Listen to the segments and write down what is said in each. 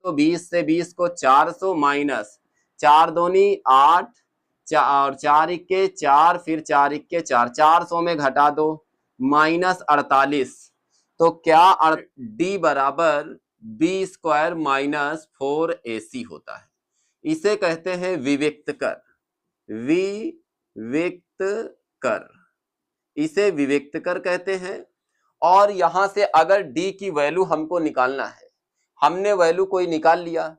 तो 20 से 20 को 400 माइनस 4 दूनी 8 और 4 इक्के 4, फिर 4 इक्के 4, 400 में घटा दो माइनस 48। तो क्या डी बराबर बी स्क्वायर माइनस 4ac होता है। इसे कहते हैं विविक्त कर, विविक्त कर, इसे विविक्त कर कहते हैं। और यहां से अगर डी की वैल्यू हमको निकालना है, हमने वैल्यू कोई निकाल लिया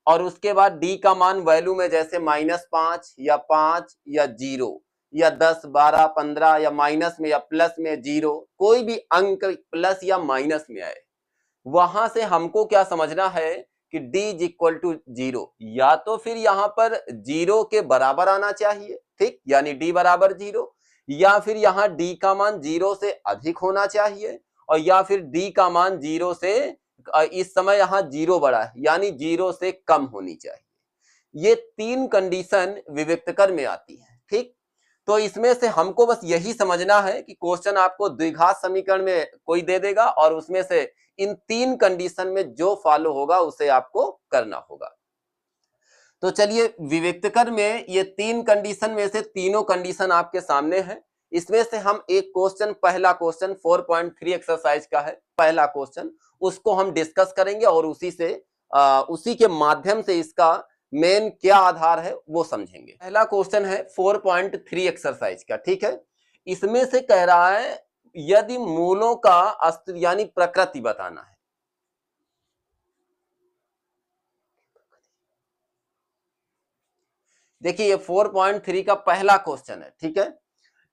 और उसके बाद डी का मान वैल्यू में जैसे -5 या 5 या 0 या 10 12 15 या माइनस में या प्लस में 0, कोई भी अंक प्लस या माइनस में आए, वहां से हमको क्या समझना है कि d इज इक्वल टू 0, या तो फिर यहां पर 0 के बराबर आना चाहिए, ठीक, यानी d बराबर 0, या फिर यहाँ d का मान 0 से अधिक होना चाहिए, और या फिर d का मान 0 से, इस समय यहाँ 0 बड़ा है यानी 0 से कम होनी चाहिए। ये 3 कंडीशन विविक्तकर में आती है, ठीक। तो इसमें से हमको बस यही समझना है कि क्वेश्चन आपको द्विघात समीकरण में कोई दे देगा और उसमें से इन 3 कंडीशन में जो फॉलो होगा उसे आपको करना होगा। तो चलिए, विविक्तकर में ये 3 कंडीशन में से तीनों कंडीशन आपके सामने है। इसमें से हम एक क्वेश्चन, पहला क्वेश्चन 4.3 एक्सरसाइज का है, पहला क्वेश्चन, उसको हम डिस्कस करेंगे और उसी के माध्यम से इसका मेन क्या आधार है वो समझेंगे। पहला क्वेश्चन है 4.3 एक्सरसाइज का, ठीक है। इसमें से कह रहा है यदि मूलों का अस्तित्व यानी प्रकृति बताना है। देखिए ये 4.3 का पहला क्वेश्चन है, ठीक है।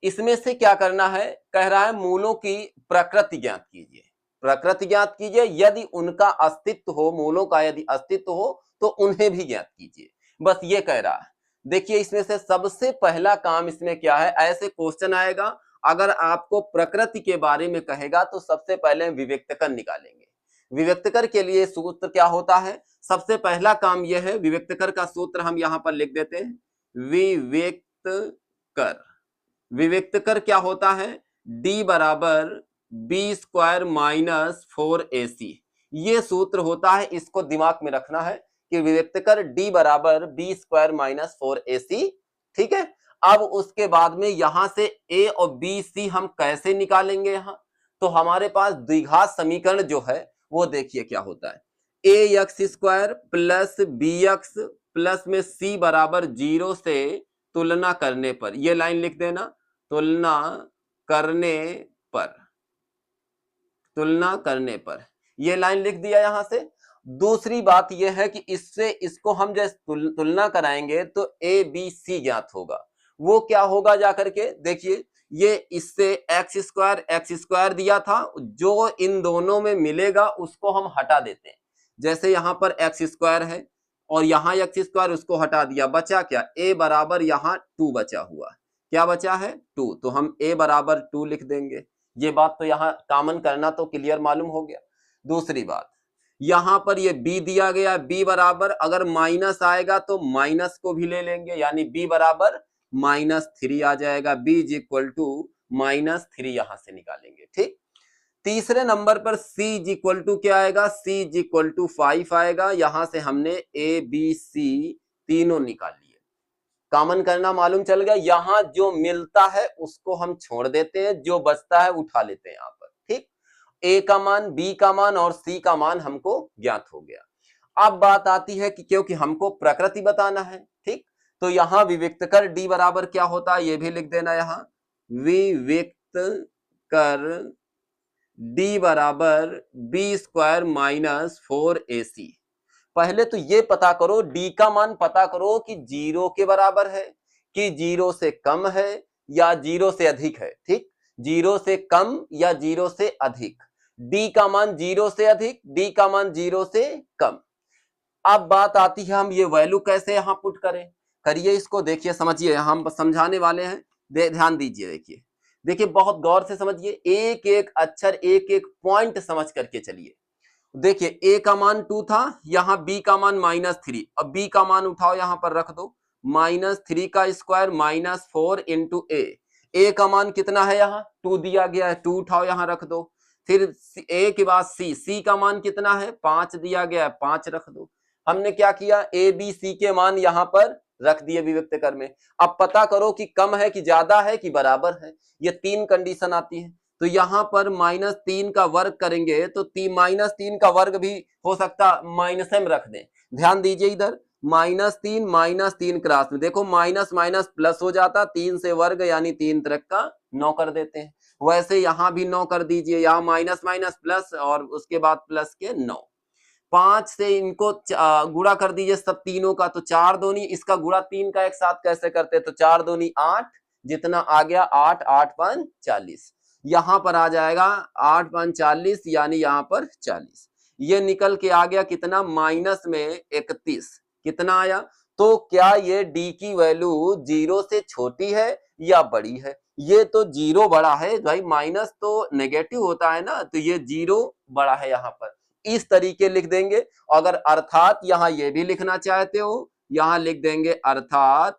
इसमें से क्या करना है, कह रहा है मूलों की प्रकृति ज्ञात कीजिए, प्रकृति ज्ञात कीजिए, यदि उनका अस्तित्व हो, मूलों का यदि अस्तित्व हो तो उन्हें भी ज्ञात कीजिए, बस ये कह रहा है। देखिए इसमें से सबसे पहला काम इसमें क्या है, ऐसे क्वेश्चन आएगा अगर आपको प्रकृति के बारे में कहेगा तो सबसे पहले विविक्तकर निकालेंगे। विविक्तकर के लिए सूत्र क्या होता है, सबसे पहला काम यह है, विविक्तकर का सूत्र हम यहां पर लिख देते हैं, विविक्तकर, विविक्तकर क्या होता है, d बराबर बी स्क्वायर माइनस 4ac, ये सूत्र होता है, इसको दिमाग में रखना है कि विविक्तकर d बराबर बी स्क्वायर माइनस 4ac, ठीक है। अब उसके बाद में यहां से a और b c हम कैसे निकालेंगे, यहां तो हमारे पास द्विघात समीकरण जो है वो देखिए क्या होता है, ax square plus bx plus में c बराबर 0 से तुलना करने पर, ये लाइन लिख देना, तुलना करने पर, तुलना करने पर, ये लाइन लिख दिया यहां से। दूसरी बात यह है कि इससे इसको हम जैसे तुलना कराएंगे तो a b c ज्ञात होगा, वो क्या होगा जाकर के देखिए, ये इससे एक्स स्क्वायर दिया था, जो इन दोनों में मिलेगा उसको हम हटा देते हैं, जैसे यहां पर एक्स स्क्वायर है और यहां एक्स स्क्वायर, उसको हटा दिया, बचा क्या, a बराबर यहां 2 बचा हुआ, क्या बचा है 2, तो हम a बराबर 2 लिख देंगे। ये बात तो यहां कॉमन करना तो क्लियर मालूम हो गया। दूसरी बात, यहां पर ये b दिया गया, b बराबर अगर माइनस आएगा तो माइनस को भी ले लेंगे, यानी b बराबर -3 आ जाएगा, b इज इक्वल टू -3 यहां से निकालेंगे, ठीक। तीसरे नंबर पर c इज इक्वल टू क्या आएगा, c इज इक्वल टू 5 आएगा, यहां से हमने a b c तीनों निकाल लिए, कॉमन करना मालूम चल गया। यहां जो मिलता है उसको हम छोड़ देते हैं, जो बचता है उठा लेते हैं यहां पर, ठीक। a का मान, b का मान और c का मान हमको ज्ञात हो गया। अब बात आती है कि क्योंकि हमको प्रकृति बताना है, ठीक, तो यहां विविक्तकर d बराबर क्या होता है ये भी लिख देना, यहां विविक्तकर d बराबर बी स्क्वायर माइनस 4ac। पहले तो ये पता करो, d का मान पता करो कि 0 के बराबर है कि 0 से कम है या 0 से अधिक है, ठीक, 0 से कम या 0 से अधिक, d का मान 0 से अधिक, d का मान 0 से कम। अब बात आती है हम ये वैल्यू कैसे यहां पुट करें, करिए इसको, देखिए समझिए, हम समझाने वाले हैं, ध्यान दीजिए, देखिए बहुत गौर से समझिए, एक एक अक्षर, एक एक पॉइंट समझ करके चलिए। देखिए a का मान 2 था, यहां b का मान -3, अब b का मान उठाओ यहां पर रख दो, -3 का स्क्वायर -4 इंटू a का मान कितना है, यहाँ 2 दिया गया है, 2 उठाओ यहां रख दो, फिर a के बाद c का मान कितना है, 5 दिया गया है, 5 रख दो, हमने क्या किया, ए बी सी के मान यहां पर रख दिए विविक्त कर में। अब पता करो कि कम है कि ज्यादा है कि बराबर है, ये 3 कंडीशन आती है। तो यहां पर -3 का वर्ग करेंगे तो -3 का वर्ग भी हो सकता माइनस में रख दें। ध्यान दीजिए इधर, -3 क्रॉस में देखो माइनस माइनस प्लस हो जाता, 3 से वर्ग यानी 3 त्रिक का 9 कर देते हैं। वैसे यहां भी 9 कर दीजिए, यहां माइनस माइनस प्लस और उसके बाद प्लस के 9। 5 से इनको गुणा कर दीजिए सब तीनों का, तो 4 दूनी, इसका गुणा 3 का एक साथ कैसे करते हैं, तो 4 दूनी 8, जितना आ गया 8, 8 5 40, यहां पर आ जाएगा 8 5 40 यानी यहां पर 40। ये निकल के आ गया कितना, माइनस में 31, कितना आया। तो क्या ये डी की वैल्यू 0 से छोटी है या बड़ी है, ये तो 0 बड़ा है भाई, माइनस तो नेगेटिव होता है ना, तो ये 0 बड़ा है यहाँ पर, इस तरीके लिख देंगे। अगर अर्थात यहां ये भी लिखना चाहते हो, यहां लिख देंगे अर्थात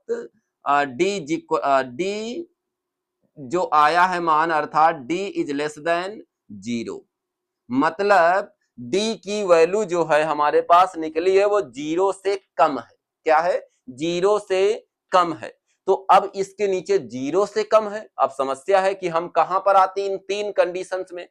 डी जो आया है मान, अर्थात डी इज लेस देन 0, मतलब डी की वैल्यू जो है हमारे पास निकली है वो 0 से कम है। क्या है, 0 से कम है। तो अब इसके नीचे 0 से कम है, अब समस्या है कि हम कहां पर आते हैं इन 3 कंडीशंस में।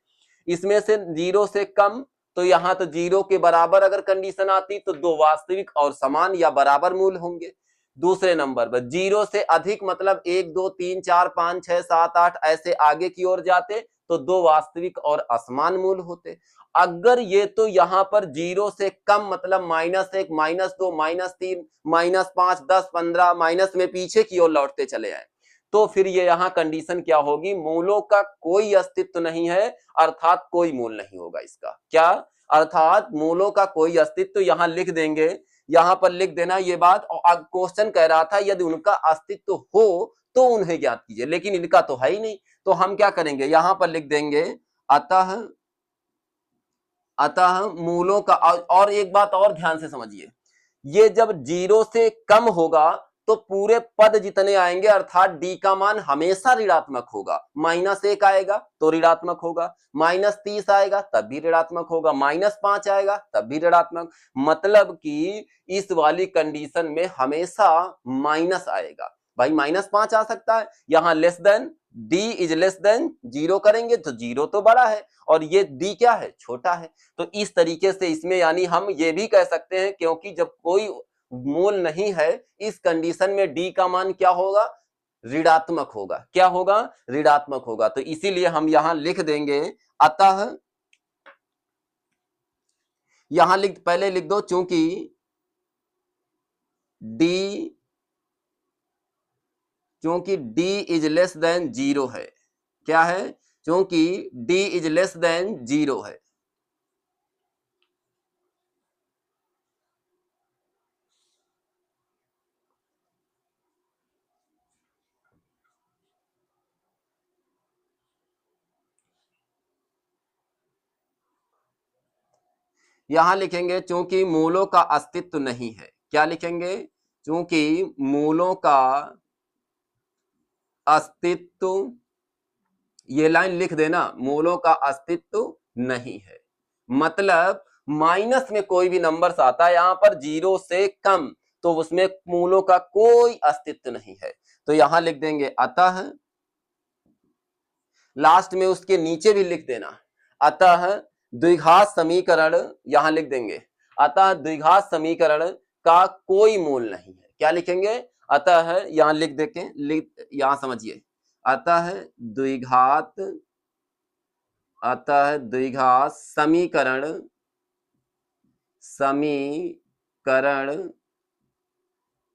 इसमें से 0 से कम, तो यहां तो 0 के बराबर अगर कंडीशन आती तो 2 वास्तविक और समान या बराबर मूल होंगे। दूसरे नंबर पर 0 से अधिक मतलब 1 2 3 4 5 6 7 8 ऐसे आगे की ओर जाते तो 2 वास्तविक और असमान मूल होते। अगर ये तो यहां पर 0 से कम मतलब -1 -2 -3 -5 10 15 माइनस में पीछे की ओर लौटते चले आए, तो फिर ये यहां कंडीशन क्या होगी, मूलों का कोई अस्तित्व नहीं है, अर्थात कोई मूल नहीं होगा इसका। क्या, अर्थात मूलों का कोई अस्तित्व, यहां लिख देंगे, यहां पर लिख देना ये बात। और क्वेश्चन कह रहा था यदि उनका अस्तित्व हो तो उन्हें ज्ञात कीजिए, लेकिन इनका तो है ही नहीं, तो हम क्या करेंगे, यहां पर लिख देंगे अतः मूलों का। और एक बात और ध्यान से समझिए, ये जब 0 से कम होगा तो पूरे पद जितने आएंगे अर्थात डी का मान हमेशा ऋणात्मक होगा। -1 आएगा तो ऋणात्मक होगा, -30 आएगा तब भी ऋणात्मक होगा, -5 आएगा तब भी ऋणात्मक, मतलब कि इस वाली कंडीशन में हमेशा माइनस आएगा। भाई -5 आ सकता है, यहां less than, D is less than 0 करेंगे तो 0 तो बड़ा है और ये डी क्या है, छोटा है। तो इस तरीके से इसमें यानी हम ये भी कह सकते हैं, क्योंकि जब कोई मूल नहीं है इस कंडीशन में डी का मान क्या होगा, ऋणात्मक होगा। क्या होगा, ऋणात्मक होगा। तो इसीलिए हम यहां लिख देंगे अतः, यहां पहले लिख दो चूंकि डी इज लेस देन 0 है। क्या है, क्योंकि डी इज लेस देन 0 है। यहां लिखेंगे चूंकि मूलों का अस्तित्व नहीं है। क्या लिखेंगे, चूंकि मूलों का अस्तित्व, ये लाइन लिख देना, मूलों का अस्तित्व नहीं है, मतलब माइनस में कोई भी नंबर्स आता है यहां पर 0 से कम तो उसमें मूलों का कोई अस्तित्व नहीं है। तो यहां लिख देंगे अतः, लास्ट में उसके नीचे भी लिख देना अतः द्विघात समीकरण, यहां लिख देंगे अतः द्विघात समीकरण का कोई मूल नहीं है। क्या लिखेंगे, अतः यहां लिख देंगे, यहां समझिए, अतः द्विघात समीकरण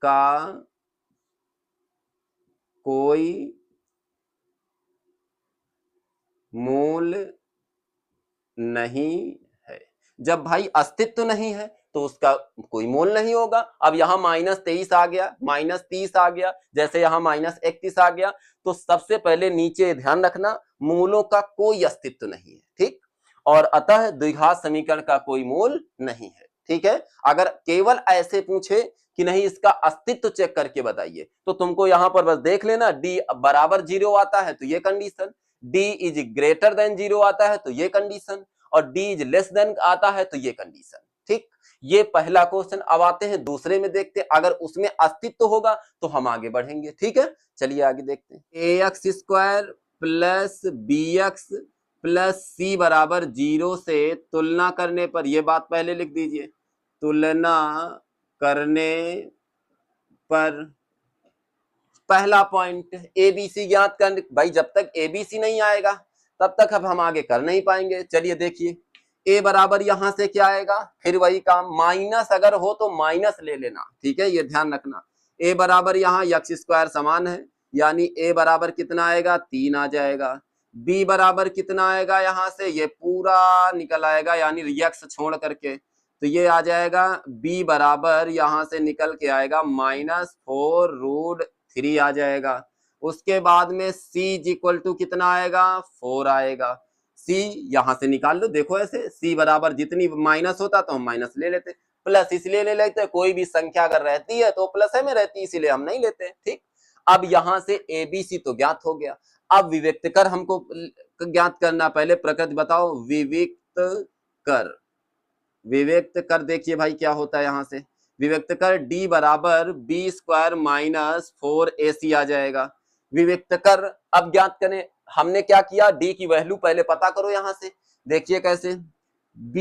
का कोई मूल नहीं है। जब भाई अस्तित्व नहीं है तो उसका कोई मूल नहीं होगा। अब यहां -23 आ गया, -30 आ गया, जैसे यहां -31 आ गया, तो सबसे पहले नीचे ध्यान रखना मूलों का कोई अस्तित्व नहीं है, ठीक। और अतः द्विघात समीकरण का कोई मूल नहीं है, ठीक है। अगर केवल ऐसे पूछे कि नहीं इसका अस्तित्व चेक करके बताइए, तो तुमको यहां पर बस देख लेना, डी बराबर 0 आता है तो ये condition, D is greater then 0 आता है तो ये कंडीशन, और डी इज लेस देन आता है तो ये कंडीशन, ठीक। ये पहला क्वेश्चन। अब आते हैं दूसरे में, देखते हैं अगर उसमें अस्तित्व होगा तो हम आगे बढ़ेंगे। ठीक है, चलिए आगे देखते हैं। ax square plus bx plus c बराबर 0 से तुलना करने पर, ये बात पहले लिख दीजिए, तुलना करने पर पहला पॉइंट एबीसी ज्ञात कर। भाई जब तक एबीसी नहीं आएगा तब तक अब हम आगे कर नहीं पाएंगे। चलिए देखिए, ए बराबर यहां से क्या आएगा, फिर वही काम, माइनस अगर हो तो माइनस ले लेना, ठीक है, ये ध्यान रखना। ए बराबर यहाँ एक्स स्क्वायर समान है, यानी ए बराबर कितना आएगा, 3 आ जाएगा। बी बराबर कितना आएगा, यहां से ये पूरा निकल आएगा, यानी एक्स छोड़ करके, तो ये आ जाएगा बी बराबर यहां से निकल के आएगा -4√3 आ जाएगा। उसके बाद में c इक्वल टू कितना आएगा, 4 आएगा। c यहां से निकाल लो, देखो ऐसे c बराबर जितनी माइनस होता तो हम माइनस ले लेते, प्लस इसलिए ले लेते, कोई भी संख्या अगर रहती है तो प्लस में रहती है, इसीलिए हम नहीं लेते। ठीक, अब यहां से एबीसी तो ज्ञात हो गया। अब विविक्त कर हमको ज्ञात करना, पहले प्रकृति बताओ, विविक्त कर। विविक्त कर देखिए भाई क्या होता है, यहां से विविक्त कर d बराबर बी स्क्वायर माइनस 4ac आ जाएगा। विविक्त कर अब ज्ञात करें, हमने क्या किया, d की वैल्यू पहले पता करो। यहां से देखिए कैसे, b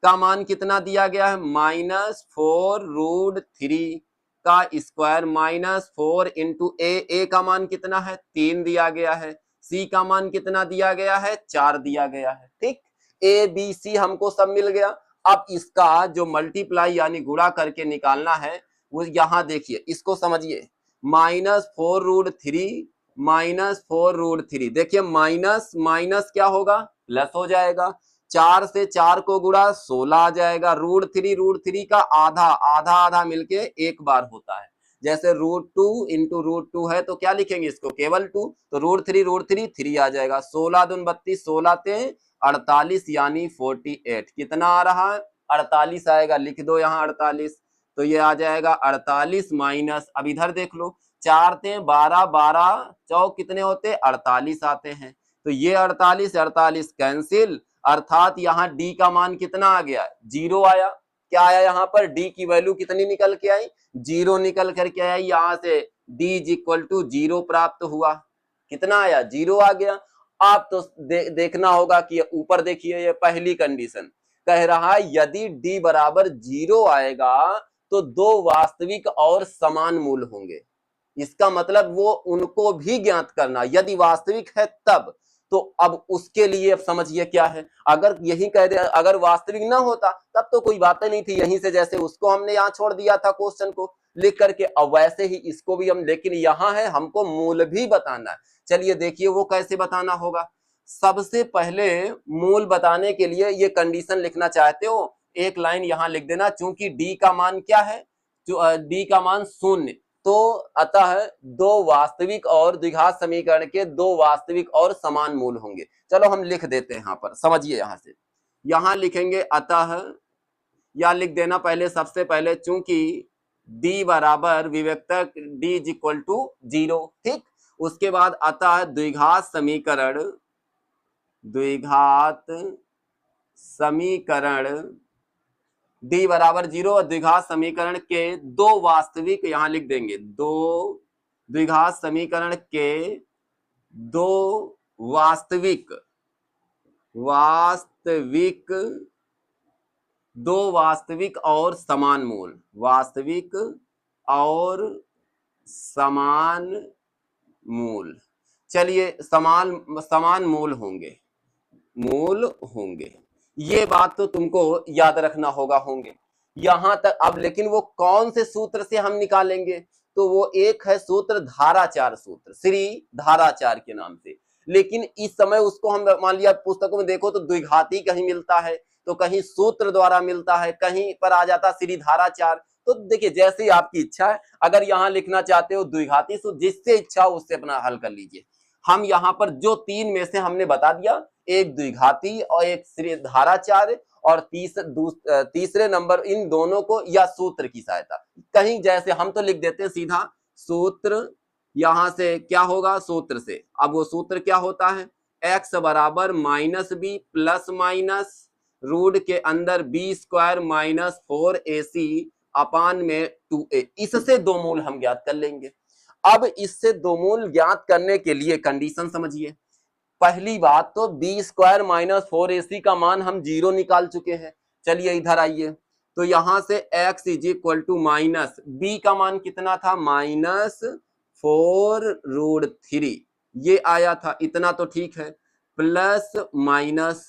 का मान कितना दिया गया है, -4√3 का स्क्वायर -4 इंटू ए का मान कितना है, 3 दिया गया है। c का मान कितना दिया गया है, 4 दिया गया है। ठीक, ए बी सी हमको सब मिल गया। अब इसका जो मल्टीप्लाई यानी गुणा करके निकालना है, वो यहां देखिए, इसको समझिए, -4√3 देखिए, माइनस माइनस क्या होगा, प्लस हो जाएगा। 4 से 4 को गुणा 16 आ जाएगा। √3 का आधा आधा आधा मिलके एक बार होता है, जैसे √2 इंटू √2 है तो क्या लिखेंगे इसको, केवल 2, तो √3 3 आ जाएगा। 16 दून 32, 16 ते 48 यानी 48, कितना आ रहा है, 48 आएगा, लिख दो यहाँ 48, तो ये आ जाएगा 48 माइनस, अब इधर देख लो, 4 ते 12, 12 चौक कितने होते, 48 आते हैं, तो ये 48 48 कैंसिल, अर्थात यहाँ डी का मान कितना आ गया, 0 आया। क्या आया यहाँ पर, डी की वैल्यू कितनी निकल के आई, 0 निकल करके आई। यहाँ से डी इक्वल टू 0 प्राप्त हुआ, कितना आया, 0 आ गया। आप तो देखना होगा कि ऊपर देखिए, ये पहली कंडीशन कह रहा है यदि d बराबर 0 आएगा तो 2 वास्तविक और समान मूल होंगे। इसका मतलब वो उनको भी ज्ञात करना, यदि वास्तविक है तब। तो अब उसके लिए अब समझिए क्या है, अगर यही कह दे, अगर वास्तविक ना होता तब तो कोई बात नहीं थी, यहीं से जैसे उसको हमने यहाँ छोड़ दिया था क्वेश्चन को लिख करके, अब वैसे ही इसको भी हम, लेकिन यहाँ है हमको मूल भी बताना है। चलिए देखिए वो कैसे बताना होगा। सबसे पहले मूल बताने के लिए ये कंडीशन लिखना चाहते हो, एक लाइन यहां लिख देना, चूंकि d का मान क्या है, जो d का मान 0, तो अतः 2 वास्तविक और द्विघात समीकरण के 2 वास्तविक और समान मूल होंगे। चलो हम लिख देते हैं यहां पर, समझिए यहां से, यहां लिखेंगे अतः, या लिख देना पहले, सबसे पहले चूंकि d बराबर विवेक्तक d इक्वल टू 0, ठीक। उसके बाद अतः द्विघात समीकरण d बराबर 0 और द्विघात समीकरण के 2 वास्तविक, यहां लिख देंगे 2 द्विघात समीकरण के 2 वास्तविक 2 वास्तविक और समान मूल, वास्तविक और समान मूल। चलिए समान मूल होंगे, ये बात तो तुमको याद रखना होंगे यहां तक। अब लेकिन वो कौन से सूत्र से हम निकालेंगे, तो वो एक है सूत्र धाराचार सूत्र, श्री धाराचार के नाम से। लेकिन इस समय उसको हम मान लिया पुस्तकों में देखो तो द्विघाती कहीं मिलता है, तो कहीं सूत्र द्वारा मिलता है, कहीं पर आ जाता श्री धाराचार। तो देखिए जैसे आपकी इच्छा है, अगर यहाँ लिखना चाहते हो द्विघाती सूत्र, जिससे इच्छा हो उससे अपना हल कर लीजिए। हम यहाँ पर जो 3 में से हमने बता दिया, एक द्विघाती और एक श्री धाराचार, और तीसरे नंबर इन दोनों को या सूत्र की सहायता, कहीं जैसे हम तो लिख देते हैं सीधा सूत्र, यहां से क्या होगा, सूत्र से। अब वो सूत्र क्या होता है, x बराबर -b प्लस माइनस रूट के अंदर बी स्क्वायर माइनस 4ac अपान में 2a, इससे दो मूल हम ज्ञात कर लेंगे। अब इससे दो मूल ज्ञात करने के लिए कंडीशन समझिए। पहली बात तो बी स्क्वायर माइनस 4ac का मान हम 0 निकाल चुके हैं। चलिए इधर आइए, तो यहां से x is equal to minus b का मान कितना था, माइनस 4√3, ये आया था, इतना तो ठीक है, प्लस माइनस,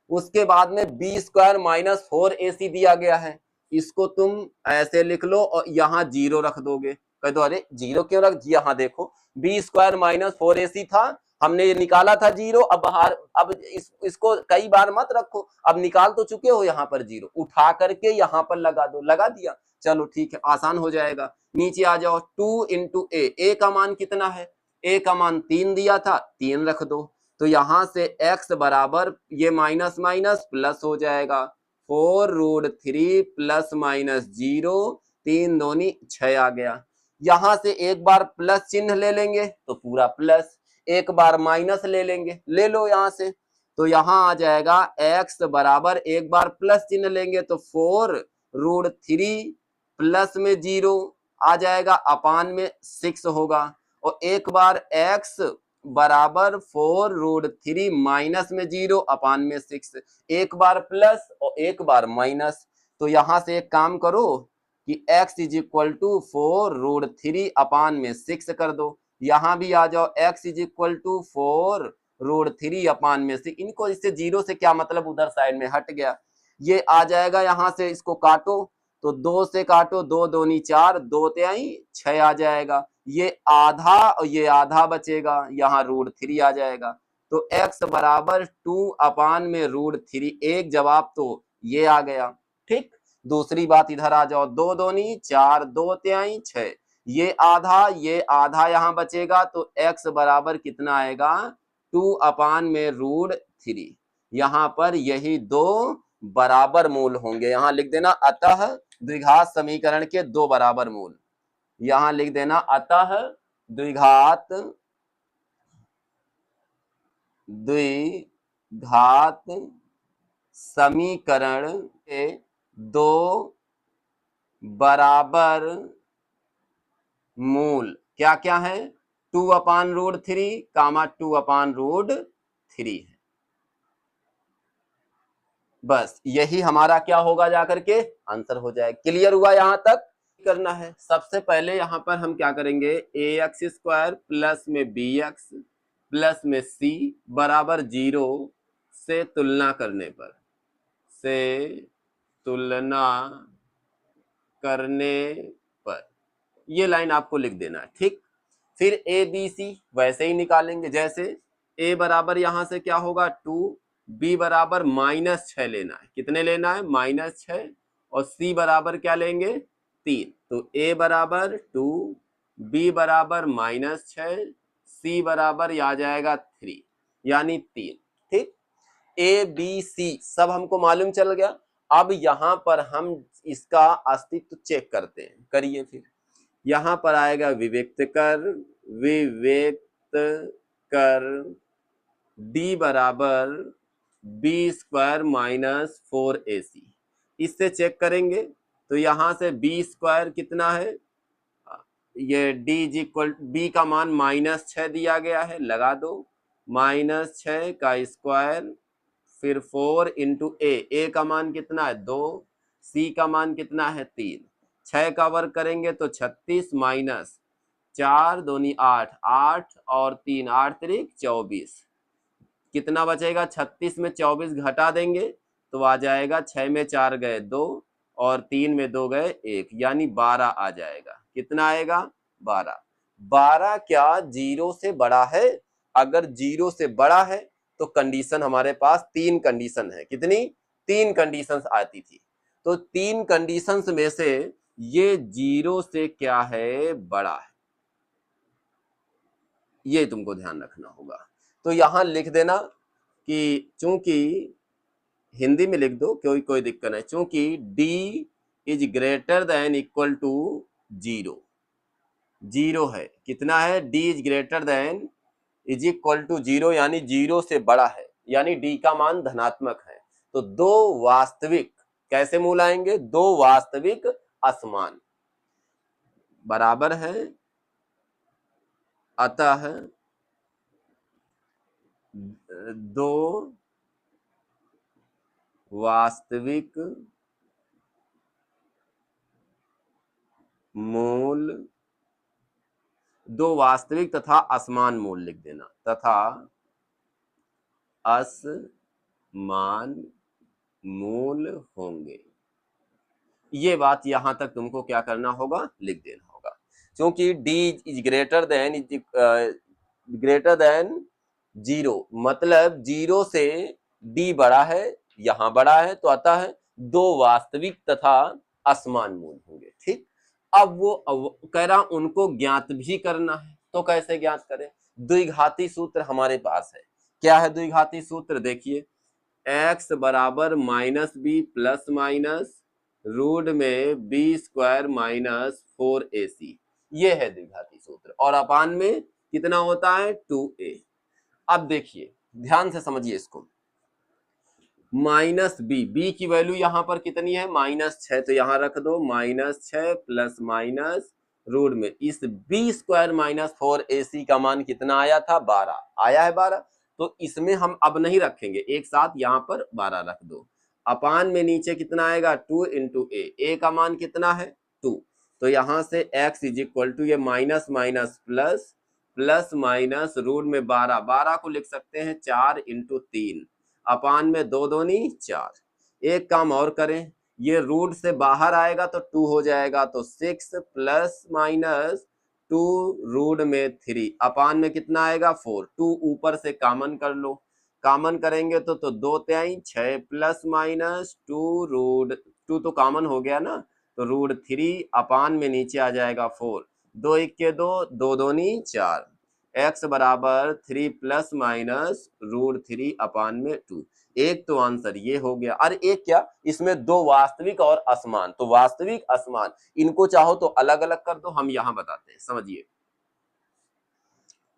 उसके बाद में बी स्क्वायर माइनस 4ac दिया गया है, इसको तुम ऐसे लिख लो और यहाँ 0 रख दोगे। कह दो अरे 0 क्यों रख, यहाँ देखो बी स्क्वायर माइनस 4ac था, हमने ये निकाला था 0, अब बाहर, अब इसको कई बार मत रखो, अब निकाल तो चुके हो, यहाँ पर 0 उठा करके यहाँ पर लगा दो, लगा दिया, चलो ठीक है, आसान हो जाएगा। नीचे आ जाओ, 2 इंटू ए का मान कितना है, ए का मान 3 दिया था, 3 रख दो, तो यहां से x बराबर ये माइनस माइनस प्लस हो जाएगा, 4√3 प्लस माइनस 0, 3 दूनी 6 आ गया। यहां से एक बार प्लस चिन्ह ले लेंगे तो पूरा प्लस, एक बार माइनस ले लेंगे, ले लो यहां से, तो यहां आ जाएगा x बराबर, एक बार प्लस चिन्ह लेंगे तो 4√3 प्लस में 0 आ जाएगा, अपान में 6 होगा, और एक बार x बराबर 4√3 माइनस में 0 अपान में 6, एक बार प्लस और एक बार माइनस, तो यहां से एक काम करो कि x इज इक्वल टू 4√3 अपान में 6 कर दो, यहां भी आ जाओ, x इज इक्वल टू 4√3 अपान में 6, इनको इससे 0 से क्या मतलब, उधर साइड में हट गया, ये आ जाएगा, यहां से इसको काटो तो 2 से काटो, 2 दूनी 4, 2 तिहाई 6 आ जाएगा, ये आधा और ये आधा बचेगा, यहाँ √3 आ जाएगा, तो x बराबर 2 अपान में √3, एक जवाब तो ये आ गया। ठीक, दूसरी बात इधर आ जाओ, 2 दूनी 4, 2 तिहाई 6, ये आधा यहाँ बचेगा, तो x बराबर कितना आएगा, 2 अपान में √3, यहाँ पर यही दो बराबर मूल होंगे, यहां लिख देना अतः द्विघात समीकरण के दो बराबर मूल, यहां लिख देना अतः द्विघात समीकरण के दो बराबर मूल क्या क्या है, 2 अपान √3 कामा 2 अपान √3 है, बस यही हमारा क्या होगा, जाकर के आंसर हो जाए। क्लियर हुआ, यहां तक करना है। सबसे पहले यहां पर हम क्या करेंगे, ax² प्लस में bx प्लस में c बराबर 0 से तुलना करने पर ये लाइन आपको लिख देना है। ठीक, फिर abc वैसे ही निकालेंगे, जैसे a बराबर यहां से क्या होगा 2, b बराबर -6 लेना है, कितने लेना है, -6, और c बराबर क्या लेंगे 3, तो a बराबर 2, b बराबर -6, c बराबर आ जाएगा 3, यानी 3। ठीक, a b c सब हमको मालूम चल गया। अब यहां पर हम इसका अस्तित्व चेक करते हैं, करिए, फिर यहां पर आएगा विवेक्त कर d बराबर b² माइनस 4ac, इससे चेक करेंगे तो यहां से b² कितना है, ये d इज इक्वल, b का मान -6 दिया गया है, लगा दो, -6 का स्क्वायर, फिर 4 इंटू a का मान कितना है 2, c का मान कितना है 3, 6 का वर्ग करेंगे तो 36 माइनस 4 दूनी 8, 8 और 3 8 त्रिक 24, कितना बचेगा, 36 में 24 घटा देंगे तो आ जाएगा, 6 में 4 गए 2 और 3 में 2 गए 1, यानी 12 आ जाएगा। कितना आएगा, 12। 12 क्या 0 से बड़ा है? अगर 0 से बड़ा है तो कंडीशन हमारे पास 3 कंडीशन है, कितनी, 3 कंडीशंस आती थी, तो 3 कंडीशंस में से ये 0 से क्या है, बड़ा है, ये तुमको ध्यान रखना होगा। तो यहां लिख देना कि चूंकि, हिंदी में लिख दो, कोई दिक्कत नहीं, चूंकि d is greater than equal to 0 है, कितना है, d is greater than is equal to 0, यानी 0 से बड़ा है, यानी d का मान धनात्मक है, तो दो वास्तविक, कैसे मूल आएंगे, दो वास्तविक असमान बराबर है, अतः दो वास्तविक मूल, दो वास्तविक तथा असमान मूल लिख देना, तथा असमान मूल होंगे। ये बात यहां तक तुमको क्या करना होगा, लिख देना होगा, क्योंकि d इज ग्रेटर देन 0, मतलब 0 से d बड़ा है, यहां बड़ा है, तो अतः दो वास्तविक तथा असमान मूल होंगे। ठीक, अब वो कह रहा उनको ज्ञात भी करना है, तो कैसे ज्ञात करें, द्विघाती सूत्र हमारे पास है। क्या है द्विघाती सूत्र, देखिए x बराबर -b प्लस माइनस रूट में b² माइनस 4ac, ये है द्विघाती सूत्र, और अपान में कितना होता है 2a। अब देखिए ध्यान से समझिए इसको, -b की वैल्यू यहां पर कितनी है -6, तो यहां रख दो -6 प्लस माइनस रूट में इस b² माइनस 4ac का मान कितना आया था 12, आया है 12, तो इसमें हम अब नहीं रखेंगे, एक साथ यहां पर 12 रख दो, अपान में नीचे कितना आएगा 2 इंटू a का मान कितना है 2, तो यहां से x इज इक्वल टू ये minus minus plus, plus minus root में 12, 12 को लिख सकते हैं 4 इंटू 3, अपान में 2 दूनी 4। एक काम और करें, ये रूट से बाहर आएगा तो 2 हो जाएगा, तो 6 प्लस माइनस 2 रूट में 3, अपान में कितना आएगा 4, 2 ऊपर से कॉमन कर लो, कॉमन करेंगे तो 2 त्याई 6 प्लस माइनस 2 रूट 2 तो कॉमन हो गया ना, तो रूट 3 अपान में नीचे आ जाएगा 4, 2 1 के 2, 2 दूनी 4, x बराबर 3 प्लस माइनस रूट 3 अपान में 2। एक तो आंसर ये हो गया, और एक क्या, इसमें दो वास्तविक और असमान, तो वास्तविक असमान इनको चाहो तो अलग अलग कर दो, हम यहां बताते हैं, समझिए।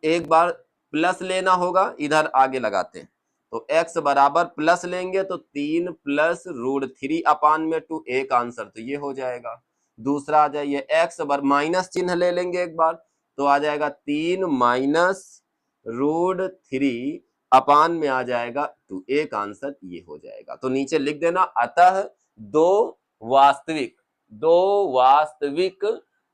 एक बार प्लस लेना होगा, इधर आगे लगाते हैं, तो x बराबर प्लस लेंगे तो 3 प्लस रूट 3 अपान में 2, एक आंसर तो ये हो जाएगा। दूसरा आ जाइए x बर माइनस चिन्ह ले लेंगे एक बार, तो आ जाएगा 3 माइनस रूट 3 अपान में आ जाएगा 2, एक आंसर ये हो जाएगा। तो नीचे लिख देना, अतः दो वास्तविक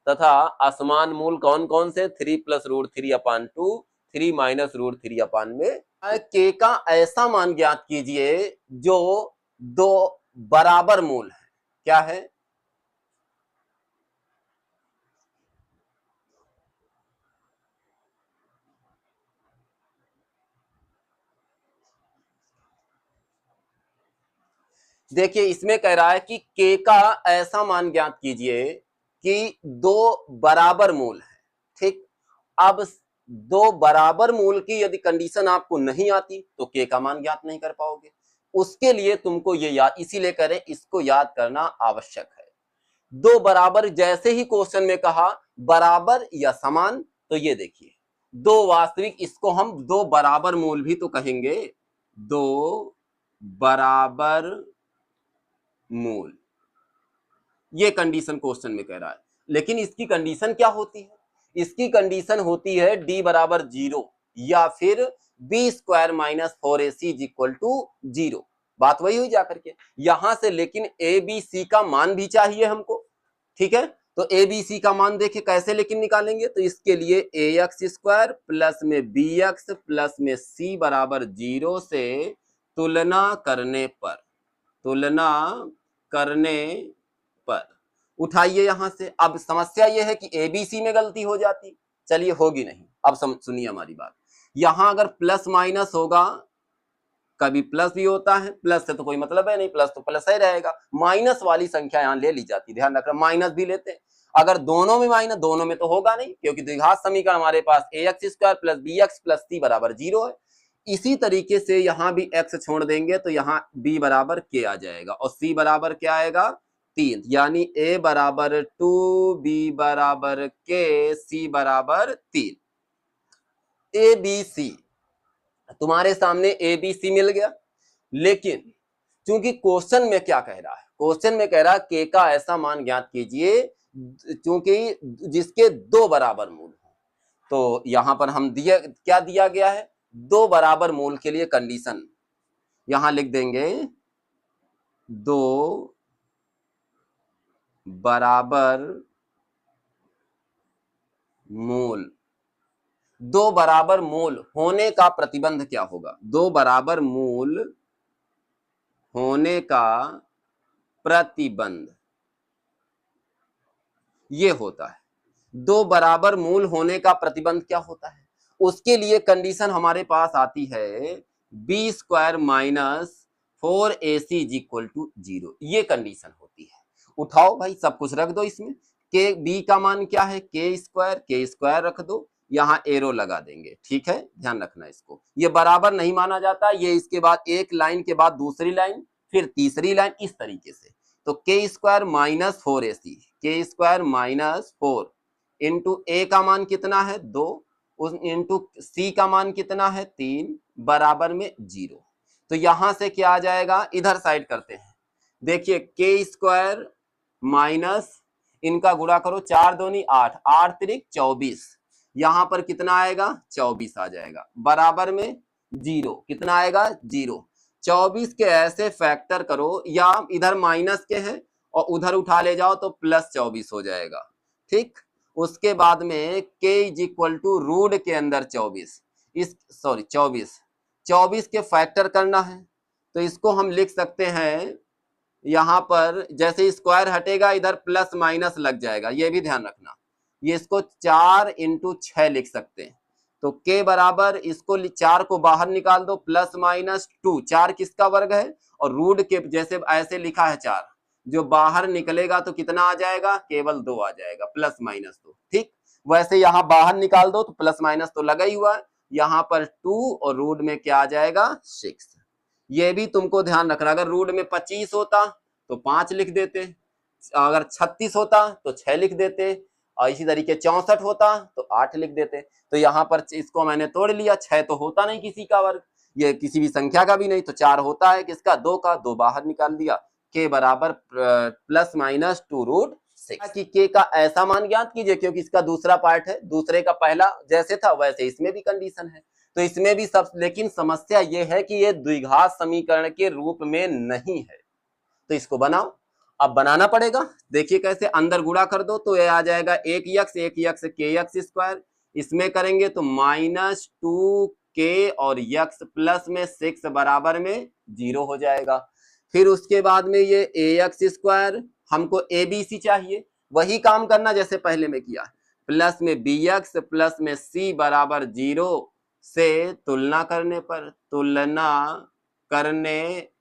तथा असमान मूल कौन कौन से, 3 प्लस रूट 3 अपान 2, 3 माइनस रूट 3 अपान में। के का ऐसा मान ज्ञात कीजिए जो दो बराबर मूल है, क्या है, देखिए इसमें कह रहा है कि के का ऐसा मान ज्ञात कीजिए कि दो बराबर मूल है। ठीक, अब दो बराबर मूल की यदि कंडीशन आपको नहीं आती तो के का मान ज्ञात नहीं कर पाओगे, उसके लिए तुमको ये याद, इसीलिए करें इसको याद करना आवश्यक है। दो बराबर, जैसे ही क्वेश्चन में कहा बराबर या समान, तो ये देखिए दो वास्तविक, इसको हम दो बराबर मूल भी तो कहेंगे, दो बराबर मूल, ये कंडीशन क्वेश्चन में कह रहा है। लेकिन इसकी कंडीशन क्या होती है, इसकी कंडीशन होती है d बराबर 0 या फिर b² minus 4ac is equal to 0, बात वही हुई जाकर के यहां से। लेकिन a b c का मान भी चाहिए हमको, ठीक है, तो a b c का मान देखे कैसे लेकिन निकालेंगे, तो इसके लिए ax² प्लस में bx प्लस में c बराबर 0 से तुलना करने पर उठाइए यहां से। अब समस्या यह है कि एबीसी में गलती हो जाती, चलिए होगी नहीं, अब सुनिए हमारी बात, यहां अगर प्लस माइनस होगा, कभी प्लस भी होता है, प्लस से तो कोई मतलब है नहीं, प्लस तो प्लस ही रहेगा, माइनस वाली संख्या यहां ले ली जाती, ध्यान रखना, माइनस भी लेते हैं, अगर दोनों में माइनस, दोनों में तो होगा नहीं, क्योंकि द्विघात समीकरण हमारे पास ax² plus bx plus c बराबर 0 है। इसी तरीके से यहां भी x छोड़ देंगे तो यहां b बराबर k आ जाएगा, और c बराबर क्या आएगा 3, यानी a बराबर 2, b बराबर k, c बराबर 3। ए बी सी तुम्हारे सामने ए बी सी मिल गया, लेकिन क्योंकि क्वेश्चन में क्या कह रहा है, क्वेश्चन में कह रहा है के का ऐसा मान ज्ञात कीजिए क्योंकि जिसके दो बराबर मूल हो। तो यहां पर हम क्या दिया गया है, दो बराबर मूल के लिए कंडीशन यहां लिख देंगे, दो बराबर मूल। दो बराबर मूल होने का प्रतिबंध क्या होगा, दो बराबर मूल होने का प्रतिबंध ये होता है। दो बराबर मूल होने का प्रतिबंध क्या होता है, उसके लिए कंडीशन हमारे पास आती है b square minus 4ac is equal to 0, ये कंडीशन होती है। उठाओ भाई सब कुछ रख दो इसमें, के बी का मान क्या है, के स्क्वायर रख दो, यहाँ एरो लगा देंगे, ठीक है, ध्यान रखना इसको। ये बराबर नहीं माना जाता, ये इसके बाद एक लाइन के बाद दूसरी लाइन फिर तीसरी लाइन, इस तरीके से। तो के स्क्वायर माइनस 4ac, के स्क्वायर माइनस 4 इंटू ए का मान कितना है 2, उस इंटू सी का मान कितना है 3 बराबर में 0। तो यहां से क्या आ जाएगा, इधर साइड करते हैं, देखिए के स्क्वायर माइनस इनका गुणा करो, 4 दूनी 8, 8 त्रिक 24, यहां पर कितना आएगा 24 आ जाएगा बराबर में 0, कितना आएगा 0। 24 के ऐसे फैक्टर करो, या इधर माइनस के हैं और उधर उठा ले जाओ तो प्लस 24 हो जाएगा, ठीक। उसके बाद में k is equal to root के अंदर 24, 24 के फैक्टर करना है, तो इसको हम लिख सकते हैं, यहां पर जैसे स्क्वायर हटेगा इधर प्लस माइनस लग जाएगा, ये भी ध्यान रखना। ये इसको 4 इंटू 6 लिख सकते हैं, तो k बराबर इसको 4 को बाहर निकाल दो, प्लस माइनस 2, 4 किसका वर्ग है, और रूट के जैसे ऐसे लिखा है 4, जो बाहर निकलेगा तो कितना आ जाएगा, केवल 2 आ जाएगा, प्लस माइनस 2, ठीक। वैसे यहां बाहर निकाल दो तो प्लस माइनस तो लगा ही हुआ है, यहां पर 2 और रूट में क्या आ जाएगा 6। ये भी तुमको ध्यान रखना, अगर रूट में 25 होता तो 5 लिख देते, अगर 36 होता तो 6 लिख देते, और इसी तरीके 64 होता तो 8 लिख देते। तो यहाँ पर इसको मैंने तोड़ लिया, 6 तो होता नहीं किसी का वर्ग, ये किसी भी संख्या का भी नहीं, तो 4 होता है किसका, 2 का, 2 बाहर निकाल दिया, के बराबर प्लस माइनस 2 रूट 6। कि के का ऐसा मान ज्ञात कीजिए, क्योंकि इसका दूसरा पार्ट है, दूसरे का पहला जैसे था वैसे इसमें भी कंडीशन है, तो इसमें भी सब, लेकिन समस्या ये है कि ये द्विघात समीकरण के रूप में नहीं है, तो इसको बनाओ, अब बनाना पड़ेगा। देखिए कैसे, अंदर गुणा कर दो तो ये आ जाएगा एक यक्स के यक्स स्क्वायर, इसमें करेंगे तो माइनस 2k और यक्स प्लस में 6 बराबर में 0 हो जाएगा। फिर उसके बाद में ये ए एक्स स्क्वायर, हमको ए बी सी चाहिए, वही काम करना जैसे पहले में किया, प्लस में बी एक्स प्लस में सी बराबर 0 से तुलना करने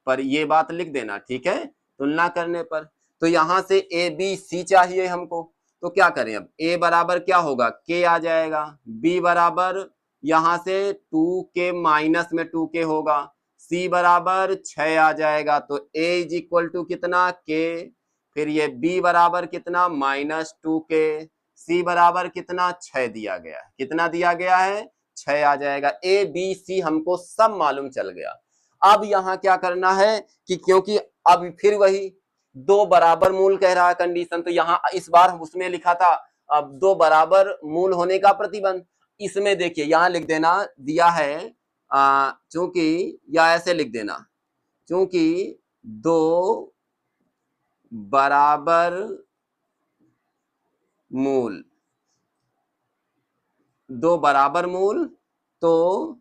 पर ये बात लिख देना, ठीक है, तुलना करने पर। तो यहां से ए बी सी चाहिए हमको, तो क्या करें, अब ए बराबर क्या होगा, के आ जाएगा, बी बराबर यहां से 2k माइनस में 2k होगा, सी बराबर 6 आ जाएगा, तो ए इज इक्वल टू कितना के, फिर ये बी बराबर कितना माइनस 2k, सी बराबर कितना 6 दिया गया है, कितना दिया गया है 6 आ जाएगा। ए बी सी हमको सब मालूम चल गया। अब यहां क्या करना है कि क्योंकि अब फिर वही दो बराबर मूल कह रहा है कंडीशन, तो यहां इस बार उसमें लिखा था अब दो बराबर मूल होने का प्रतिबंध, इसमें देखिए यहां लिख देना दिया है, चूंकि या ऐसे लिख देना, चूंकि दो बराबर मूल, दो बराबर मूल, तो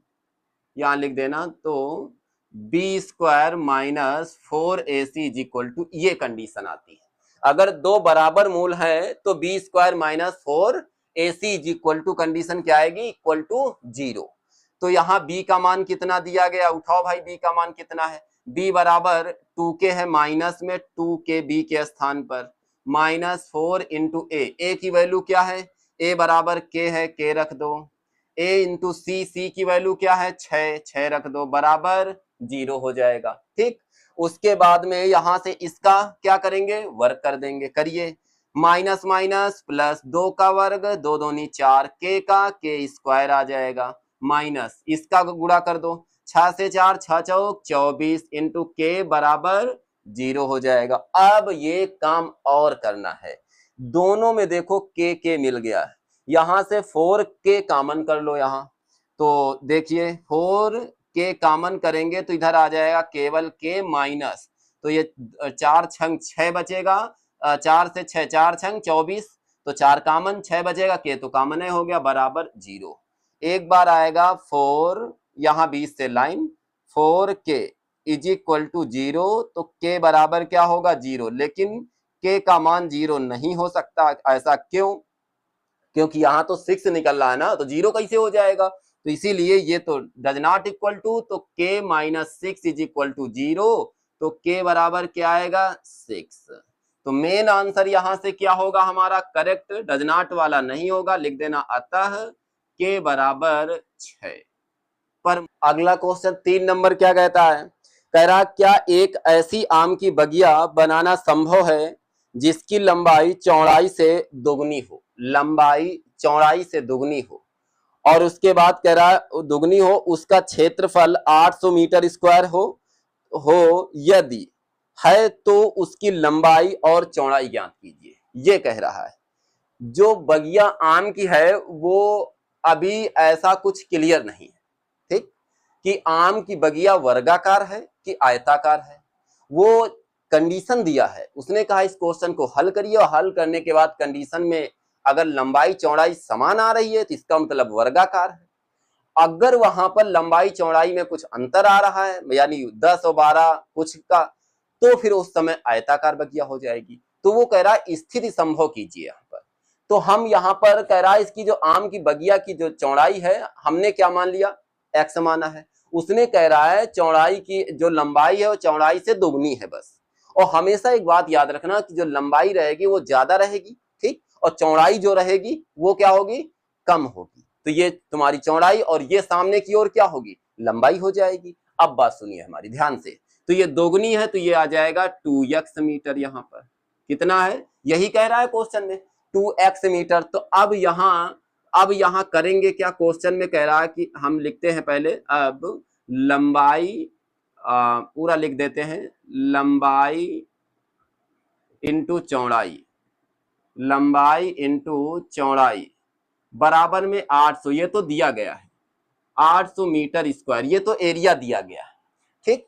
यहां लिख देना, तो b square minus 4ac is equal to, ये कंडीशन आती है। अगर दो बराबर मूल है तो b square minus 4ac is equal to condition क्या आएगी, इक्वल टू 0। तो यहाँ b का मान कितना दिया गया, उठाओ भाई b का मान कितना है, b बराबर 2k है, माइनस में 2k b के स्थान पर, माइनस 4 इंटू ए की वैल्यू क्या है, a बराबर k है, k रख दो, a इंटू सी की वैल्यू क्या है 6 रख दो, बराबर 0 हो जाएगा, ठीक। उसके बाद में यहां से इसका क्या करेंगे, वर्ग कर देंगे, करिए, माइनस माइनस प्लस 2 का वर्ग, 2 दूनी 4, के का के स्क्वायर आ जाएगा, माइनस इसका गुणा कर दो, 6 से 4 6 चौक 24 इंटू के बराबर 0 हो जाएगा। अब ये काम और करना है, दोनों में देखो के मिल गया है, यहां से 4 के कॉमन कर लो। यहाँ तो देखिए 4 के कॉमन करेंगे तो इधर आ जाएगा केवल के माइनस, तो ये 4 छंग 6 बचेगा, 4 से 6 4 छंग 24, तो 4 कॉमन 6 बचेगा, के तो कॉमन है हो गया बराबर 0। एक बार आएगा 4 यहाँ 20 से लाइन 4 के इज इक्वल टू 0, तो के बराबर क्या होगा 0, लेकिन के का मान 0 नहीं हो सकता। ऐसा क्यों? क्योंकि यहाँ तो 6 निकल रहा है ना, तो 0 कैसे हो जाएगा, तो इसीलिए ये तो डज नॉट इक्वल टू, तो के माइनस 6 इज इक्वल टू 0, तो के बराबर क्या आएगा 6। तो मेन आंसर यहां से क्या होगा हमारा करेक्ट, डज नॉट वाला नहीं होगा, लिख देना अतः के बराबर 6। पर अगला क्वेश्चन 3 नंबर क्या कहता है, कह रहा क्या एक ऐसी आम की बगिया बनाना संभव है जिसकी लंबाई चौड़ाई से दोगुनी हो, लंबाई चौड़ाई से दोगुनी हो, और उसके बाद कह रहा है दुगनी हो, उसका क्षेत्रफल 800 मीटर स्क्वायर हो यदि है तो उसकी लंबाई और चौड़ाई ज्ञात कीजिए। ये कह रहा है जो बगिया आम की है वो अभी ऐसा कुछ क्लियर नहीं है, ठीक, कि आम की बगिया वर्गाकार है कि आयताकार है, वो कंडीशन दिया है, उसने कहा इस क्वेश्चन को हल करिए, और हल करने के बाद कंडीशन में अगर लंबाई चौड़ाई समान आ रही है तो इसका मतलब वर्गाकार है, अगर वहां पर लंबाई चौड़ाई में कुछ अंतर आ रहा है यानी 10 और 12 कुछ का, तो फिर उस समय आयताकार बगिया हो जाएगी। तो वो कह रहा है स्थिति संभव कीजिए यहाँ पर, तो हम यहाँ पर कह रहा है इसकी जो आम की बगिया की जो चौड़ाई है हमने क्या मान लिया, x माना है, उसने कह रहा है चौड़ाई की जो लंबाई है वो चौड़ाई से दोगुनी है बस। और हमेशा एक बात याद रखना कि जो लंबाई रहेगी वो ज्यादा रहेगी, ठीक, और चौड़ाई जो रहेगी वो क्या होगी, कम होगी। तो ये तुम्हारी चौड़ाई और ये सामने की ओर क्या होगी, लंबाई हो जाएगी। अब बात सुनिए हमारी ध्यान से, तो ये दोगुनी है तो ये आ जाएगा 2x मीटर, यहाँ पर कितना है यही कह रहा है क्वेश्चन में 2x मीटर। तो अब यहाँ करेंगे क्या, क्वेश्चन में कह रहा है कि हम लिखते हैं पहले, अब लंबाई पूरा लिख देते हैं, लंबाई इंटू चौड़ाई, लंबाई इंटू चौड़ाई बराबर में 800, ये तो दिया गया है 800 मीटर स्क्वायर, ये तो एरिया दिया गया है, ठीक।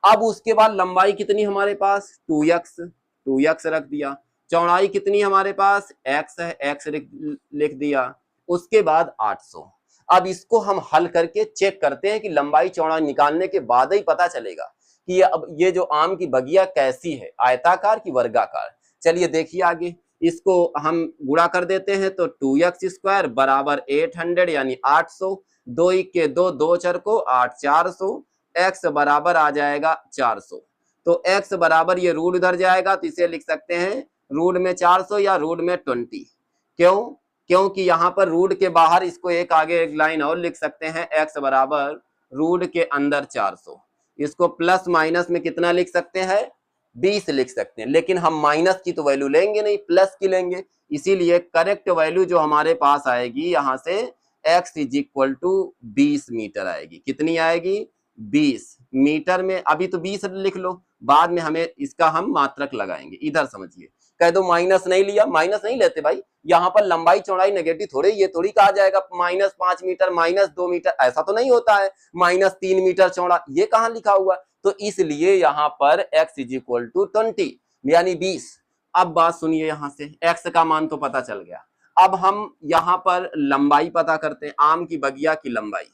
अब उसके बाद लंबाई कितनी हमारे पास 2x रख दिया, चौड़ाई कितनी हमारे पास x है, x लिख दिया, उसके बाद 800। अब इसको हम हल करके चेक करते हैं कि लंबाई चौड़ाई निकालने के बाद ही पता चलेगा कि अब ये जो आम की बगिया कैसी है, आयताकार की वर्गाकार। चलिए देखिए आगे, इसको हम गुणा कर देते हैं, तो 2x स्क्वायर बराबर 800 यानी 800, 2 के 2 2 चर को 8 400, x बराबर आ जाएगा 400, तो x बराबर ये रूट इधर जाएगा तो इसे लिख सकते हैं रूट में 400 या रूट में 20। क्यों? क्योंकि यहाँ पर रूट के बाहर इसको एक आगे एक लाइन और लिख सकते हैं, x बराबर रूट के अंदर 400, इसको प्लस माइनस में कितना लिख सकते हैं 20 लिख सकते हैं, लेकिन हम माइनस की तो वैल्यू लेंगे नहीं, प्लस की लेंगे, इसीलिए करेक्ट वैल्यू जो हमारे पास आएगी यहाँ से x is equal to 20 metre आएगी। कितनी आएगी 20 मीटर में, अभी तो 20 लिख लो, बाद में हमें इसका हम मात्रक लगाएंगे। इधर समझिए, कह दो माइनस नहीं लिया, माइनस नहीं लेते भाई, यहाँ पर लंबाई चौड़ाई नेगेटिव थोड़े, ये थोड़ी कहा जाएगा -5 मीटर -2 मीटर, ऐसा तो नहीं होता है, -3 मीटर चौड़ा, ये कहाँ लिखा हुआ, तो इसलिए यहाँ पर x इज इक्वल टू 20 यानी 20। अब बात सुनिए, यहाँ से x का मान तो पता चल गया, अब हम यहाँ पर लंबाई पता करते हैं, आम की बगिया की लंबाई,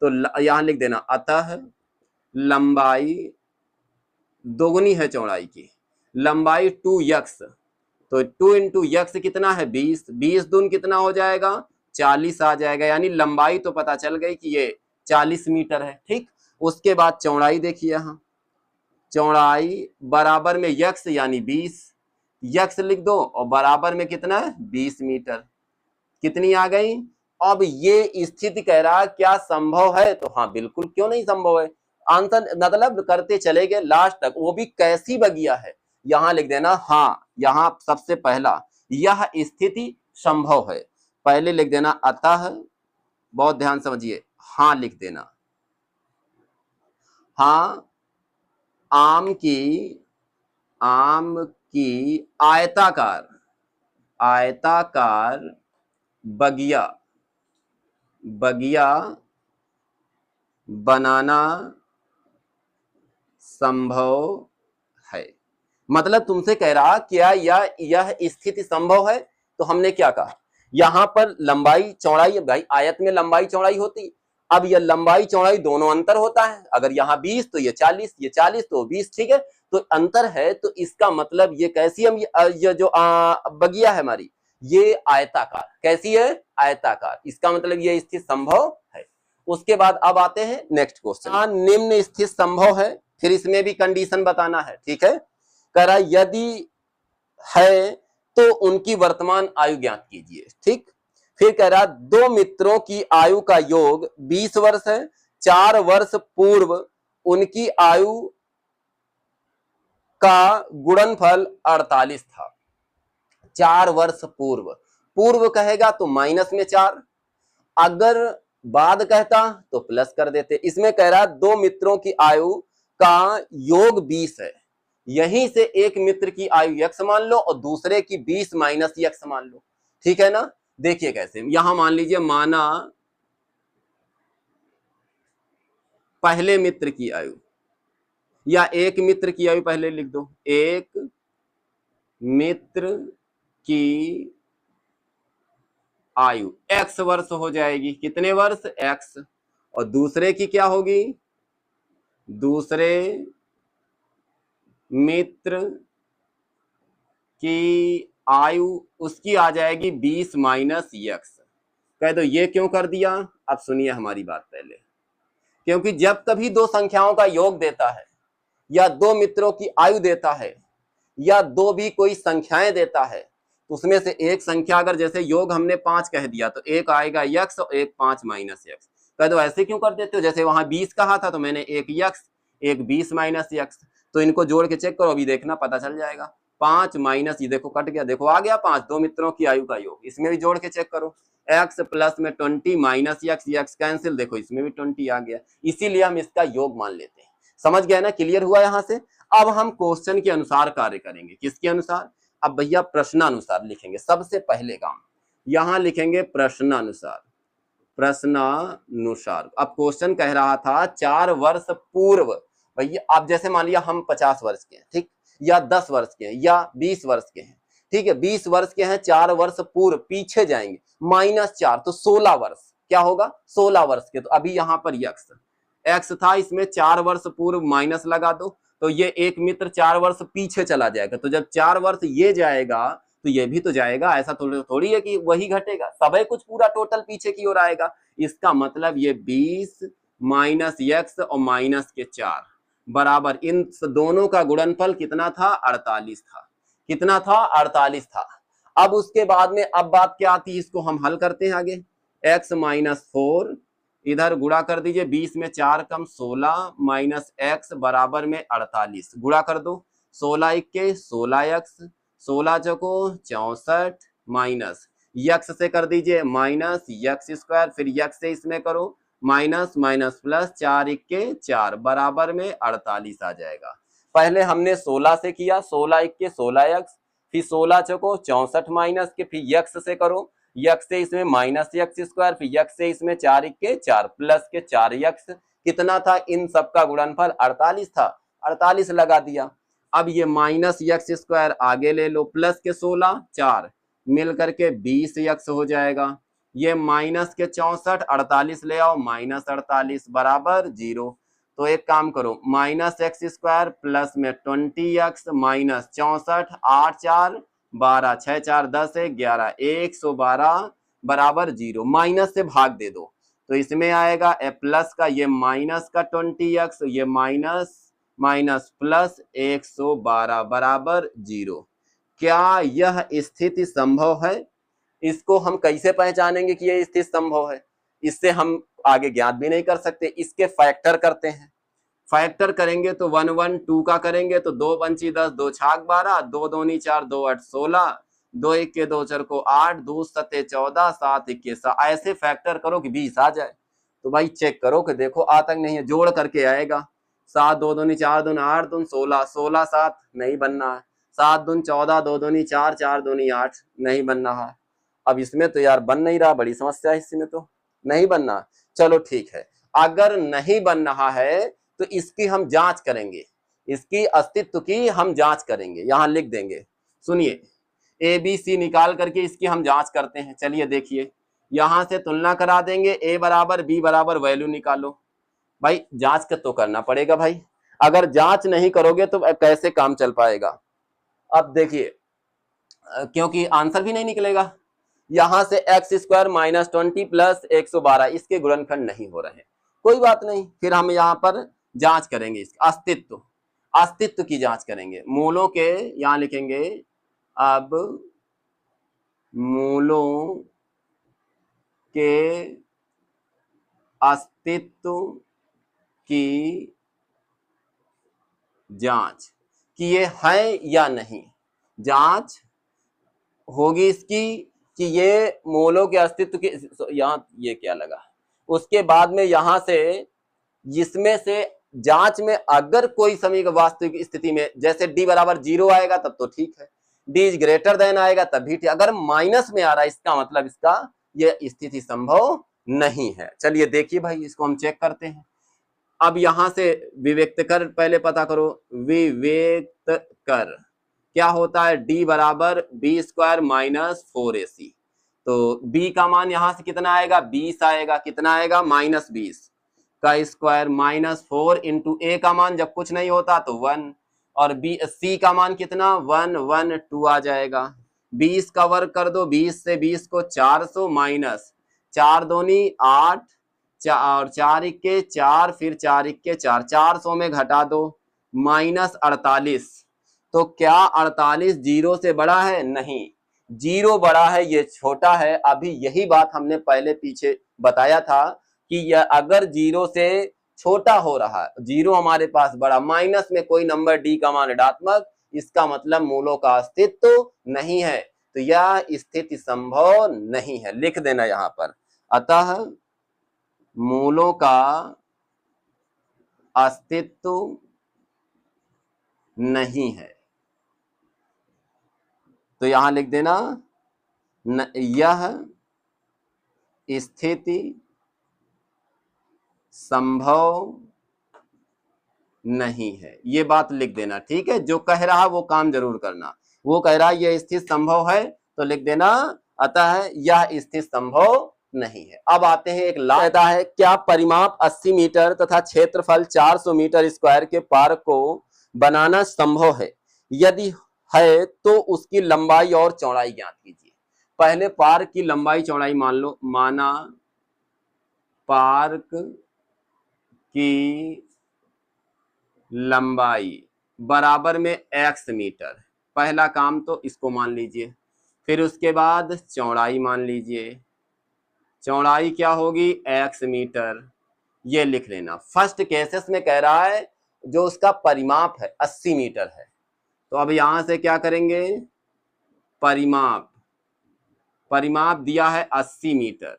तो यहाँ लिख देना अतः लंबाई दोगुनी है चौड़ाई की, लंबाई 2x, तो 2 इंटू x कितना है 20, 20 दून कितना हो जाएगा 40 आ जाएगा, यानी लंबाई तो पता चल गई कि ये 40 मीटर है, ठीक। उसके बाद चौड़ाई देखिए, यहाँ चौड़ाई बराबर में x यानी 20, x लिख दो और बराबर में कितना है 20 मीटर, कितनी आ गई। अब ये स्थिति कह रहा क्या संभव है, तो हाँ बिल्कुल, क्यों नहीं संभव है, आंसर मतलब करते चले गए लास्ट तक, वो भी कैसी बगिया है, यहां लिख देना हाँ, यहां सबसे पहला यह स्थिति संभव है, पहले लिख देना अतः, बहुत ध्यान समझिए, हाँ लिख देना, हाँ, आम की आयताकार बगिया बनाना संभव है। मतलब तुमसे कह रहा क्या यह स्थिति संभव है, तो हमने क्या कहा, यहां पर लंबाई चौड़ाई, भाई आयत में लंबाई चौड़ाई होती, अब यह लंबाई चौड़ाई दोनों अंतर होता है, अगर यहाँ 20 तो ये 40, ये 40 तो 20, ठीक है, तो अंतर है, तो इसका मतलब ये कैसी हम ये जो बगिया है हमारी, ये आयताकार, कैसी है, आयताकार, इसका मतलब ये स्थिति संभव है। उसके बाद अब आते हैं नेक्स्ट क्वेश्चन, निम्न स्थिति संभव है, फिर इसमें भी कंडीशन बताना है, ठीक है, कह रहा यदि है तो उनकी वर्तमान आयु ज्ञात कीजिए, ठीक, फिर कह रहा दो मित्रों की आयु का योग 20 वर्ष है, 4 वर्ष पूर्व उनकी आयु का गुणनफल 48 था। 4 वर्ष पूर्व कहेगा तो माइनस में 4, अगर बाद कहता तो प्लस कर देते। इसमें कह रहा 2 मित्रों की आयु का योग 20 है, यहीं से एक मित्र की आयु यक्स मान लो और दूसरे की 20 माइनस यक्स मान लो, ठीक है ना। देखिए कैसे, यहां मान लीजिए, माना पहले मित्र की आयु, या एक मित्र की आयु पहले लिख दो, एक मित्र की आयु x वर्ष हो जाएगी, कितने वर्ष, x, और दूसरे की क्या होगी, दूसरे मित्र की आयु उसकी आ जाएगी 20 माइनस यक्स। कह दो ये क्यों कर दिया, अब सुनिए हमारी बात पहले, क्योंकि जब कभी दो संख्याओं का योग देता है, या दो मित्रों की आयु देता है, या दो भी कोई संख्याएं देता है, तो उसमें से एक संख्या अगर जैसे योग हमने 5 कह दिया तो एक आएगा यक्स और एक 5 माइनस यक्स। कह दो ऐसे क्यों कर देते हो, जैसे वहां 20 कहा था तो मैंने एक यक्स एक 20 माइनस यक्स, तो इनको जोड़ के चेक करो, अभी देखना पता चल जाएगा। 5 माइनस ये देखो कट गया, देखो आ गया 5, दो मित्रों की आयु का योग, इसमें भी जोड़ के चेक करो, x प्लस में 20 माइनस यक्स, यक्स कैंसिल, देखो इसमें भी 20 आ गया, इसीलिए हम इसका योग मान लेते हैं। समझ गया ना, क्लियर हुआ यहां से। अब हम क्वेश्चन के अनुसार कार्य करेंगे, किसके अनुसार, अब भैया प्रश्नानुसार लिखेंगे, सबसे पहले काम यहां लिखेंगे प्रश्नानुसार, प्रश्नानुसार। अब क्वेश्चन कह रहा था 4 वर्ष पूर्व, भैया आप जैसे मान लिया हम 50 वर्ष के हैं, ठीक, या 10 वर्ष के हैं, या 20 वर्ष के हैं, ठीक है, 20 वर्ष के हैं, 4 वर्ष पूर्व पीछे जाएंगे, माइनस 4 तो 16 वर्ष, क्या होगा 16 वर्ष के, तो अभी यहां पर एक्स था, इसमें 4 वर्ष पूर्व माइनस लगा दो, तो ये एक मित्र 4 वर्ष पीछे चला जाएगा, तो जब 4 वर्ष ये जाएगा तो ये भी तो जाएगा, ऐसा थोड़ी है कि वही घटेगा, सब कुछ पूरा टोटल पीछे की ओर आएगा। इसका मतलब ये 20 माइनस यक्स और माइनस के 4 बराबर, इन दोनों का गुणनफल कितना था, 48 था, कितना था, 48 था। अब उसके बाद में अब बात क्या आती है, इसको हम हल करते हैं आगे, x माइनस 4 इधर गुणा कर दीजिए, 20 में 4 कम 16 माइनस x बराबर में 48, गुणा कर दो, 16 इक्के 16x, 16 चौको 64 माइनस यक्स से कर दीजिए माइनस यक्स स्क्वायर, फिर यक्स से इसमें करो माइनस माइनस प्लस, 4 इक्के 4 बराबर में 48 आ जाएगा। पहले हमने 16 से किया, 16 इक्के 16x, फिर 16 चौको 64 माइनस के, फिर यक्स से करो, यक्स से इसमें माइनस यक्स स्क्वायर, फिर यक्स से इसमें 4 इक्के 4 प्लस के 4 यक्स, कितना था, इन सब का गुणनफल 48 था, 48 लगा दिया। अब ये माइनस यक्स स्क्वायर आगे ले लो, प्लस के 16 4 मिल करके 20 यक्स हो जाएगा, ये माइनस के 64 48 ले आओ माइनस 48 बराबर 0। तो एक काम करो, माइनस एक्स स्क्वायर प्लस में 20x माइनस 64, 8 4 12, 6 4 10 11, 112 बराबर 0, माइनस से भाग दे दो तो इसमें आएगा प्लस का ये माइनस का 20x, ये माइनस माइनस प्लस 112 बराबर 0। क्या यह स्थिति संभव है, इसको हम कैसे पहचानेंगे कि यह स्थिति संभव है, इससे हम आगे ज्ञात भी नहीं कर सकते, इसके फैक्टर करते हैं, फैक्टर करेंगे तो 1 1 2 का करेंगे तो 2 पंची 10, 2 छाक 12, 2 दूनी 4, 2 8 16, 2 इक्के 2 चार को 8, 2 सत्ते 14, 7 इक्के 7, ऐसे फैक्टर करो कि 20 आ जाए। तो भाई चेक करो कि देखो आता नहीं है, जोड़ करके आएगा, 7 2 दूनी 4 दूनी 8 दून 16, 16 7 नहीं बनना है, 7 दून 14, 2 दूनी 4, 4 दूनी 8 नहीं बनना है। अब इसमें तो यार बन नहीं रहा, बड़ी समस्या है, इसमें तो नहीं बनना। चलो ठीक है, अगर नहीं बन रहा है तो इसकी हम जांच करेंगे, इसकी अस्तित्व की हम जांच करेंगे, यहां लिख देंगे। सुनिए, ए बी सी निकाल करके इसकी हम जांच करते हैं। चलिए देखिए, यहां से तुलना करा देंगे, ए बराबर बी बराबर वैल्यू निकालो। भाई जांच का तो करना पड़ेगा भाई, अगर जांच नहीं करोगे तो कैसे काम चल पाएगा। अब देखिए, क्योंकि आंसर भी नहीं निकलेगा, यहां से एक्स स्क्वायर माइनस 20 प्लस 112 इसके गुणनखंड नहीं हो रहे हैं, कोई बात नहीं, फिर हम यहाँ पर जांच करेंगे इसका अस्तित्व, अस्तित्व की जांच करेंगे। मूलों के यहां लिखेंगे, अब मूलों के अस्तित्व की जांच कि ये है या नहीं, जांच होगी इसकी कि ये मूलों के अस्तित्व की, यहां ये क्या लगा, उसके बाद में यहां से जिसमें से जांच में अगर कोई समीकरण वास्तविक स्थिति में जैसे डी बराबर 0 आएगा तब तो ठीक है, डी इज ग्रेटर देन आएगा तब भी ठीक, अगर माइनस में आ रहा है इसका मतलब इसका ये स्थिति संभव नहीं है। चलिए देखिए भाई, इसको हम चेक करते हैं। अब यहां से विवेक्त कर पहले पता करो, विवेक्त कर क्या होता है, d बराबर बी स्क्वायर माइनस 4ac, तो b का मान यहां से कितना आएगा, 20 आएगा, कितना आएगा -20 का स्क्वायर माइनस 4 इंटू a का मान जब कुछ नहीं होता तो 1, और b c का मान कितना 112 आ जाएगा। 20 का वर्ग कर दो, 20 से 20 को 400 माइनस 4 दूनी 8 और 4 इक्के 4, फिर 4 इक्के 4, 400 में घटा दो माइनस 48, तो क्या 48 जीरो से बड़ा है, नहीं, जीरो बड़ा है, ये छोटा है। अभी यही बात हमने पहले पीछे बताया था कि यह अगर जीरो से छोटा हो रहा है, जीरो हमारे पास बड़ा, माइनस में कोई नंबर डी का मान ऋणात्मक, इसका मतलब मूलों का अस्तित्व नहीं है, तो यह स्थिति संभव नहीं है, लिख देना यहां पर। अतः मूलों का अस्तित्व नहीं है, तो यहां लिख देना यह स्थिति संभव नहीं है, ये बात लिख देना, ठीक है। जो कह रहा वो काम जरूर करना, वो कह रहा यह स्थिति संभव है तो लिख देना, अतः यह स्थिति संभव नहीं है। अब आते हैं, एक लाभ कहता है, क्या परिमाप 80 मीटर तथा क्षेत्रफल 400 मीटर स्क्वायर के पार्क को बनाना संभव है, यदि है तो उसकी लंबाई और चौड़ाई ज्ञात कीजिए। पहले पार्क की लंबाई चौड़ाई मान लो, माना पार्क की लंबाई बराबर में x मीटर, पहला काम तो इसको मान लीजिए, फिर उसके बाद चौड़ाई मान लीजिए, चौड़ाई क्या होगी x मीटर, ये लिख लेना। फर्स्ट केसेस में कह रहा है जो उसका परिमाप है 80 मीटर है, तो अब यहां से क्या करेंगे, परिमाप, परिमाप दिया है 80 मीटर,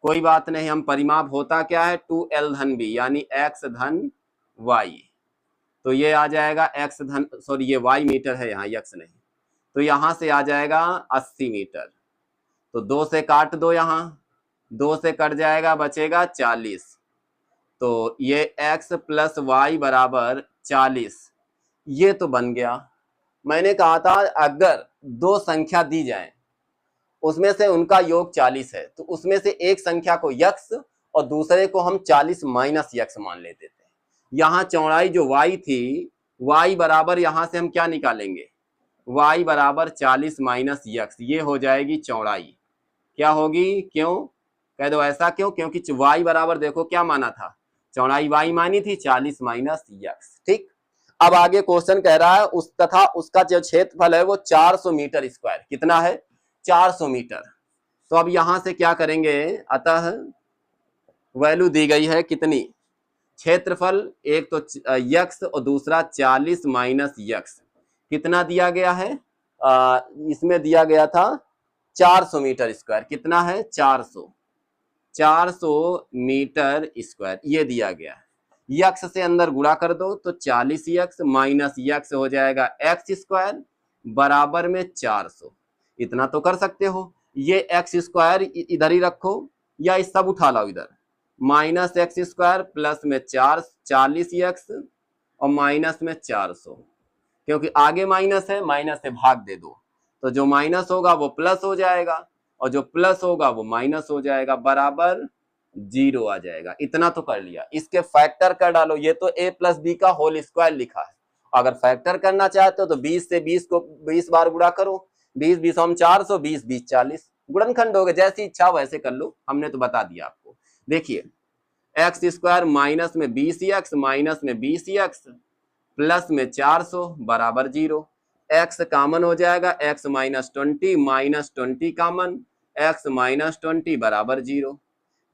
कोई बात नहीं, हम परिमाप होता क्या है 2l धन b यानी x धन y, तो ये आ जाएगा x धन, सॉरी ये y मीटर है यहाँ x नहीं, तो यहां से आ जाएगा 80 मीटर, तो 2 से काट दो, यहाँ 2 से कट जाएगा, बचेगा 40, तो ये x प्लस y बराबर 40, ये तो बन गया। मैंने कहा था अगर दो संख्या दी जाए उसमें से उनका योग 40 है तो उसमें से एक संख्या को x और दूसरे को हम 40 माइनस x मान लेते थे। यहाँ चौड़ाई जो y थी, y बराबर यहां से हम क्या निकालेंगे, y बराबर 40 माइनस x, ये हो जाएगी चौड़ाई, क्या होगी, क्यों कह दो ऐसा क्यों, क्योंकि y बराबर देखो क्या माना था, चौड़ाई y मानी थी 40 माइनस x, ठीक। अब आगे क्वेश्चन कह रहा है उस तथा उसका जो क्षेत्रफल है वो 400 मीटर स्क्वायर, कितना है 400 मीटर, तो अब यहां से क्या करेंगे, अतः वैल्यू दी गई है कितनी, क्षेत्रफल एक तो x और दूसरा 40 माइनस x, कितना दिया गया है, इसमें दिया गया था 400 मीटर स्क्वायर, कितना है 400 मीटर स्क्वायर, ये दिया गया है। यक्स से अंदर गुणा कर दो तो 40x माइनस यक्स हो जाएगा एक्स स्क्वायर बराबर में 400। इतना तो कर सकते हो। ये एक्स स्क्वायर इधर ही रखो या इस सब उठा लाओ इधर, माइनस एक्स स्क्वायर प्लस में 40x और माइनस में 400, क्योंकि आगे माइनस है, माइनस से भाग दे दो तो जो माइनस होगा वो प्लस हो जाएगा और जो प्लस होगा वो माइनस हो जाएगा, बराबर 0 आ जाएगा। इतना तो कर लिया। इसके फैक्टर कर डालो। ये तो a प्लस बी का होल स्क्वायर लिखा है। अगर फैक्टर करना चाहते हो तो 20 से 20 को 20 बार गुणा करो, 20 20 हम 400, 20 20 40, गुणनखंड हो गए। जैसी इच्छा वैसे कर लो, हमने तो बता दिया आपको। देखिए एक्स स्क्वायर माइनस में 20x माइनस में 20x प्लस में 400 बराबर 0। x कॉमन हो जाएगा, x minus 20 minus 20 common, x minus 20 बराबर 0।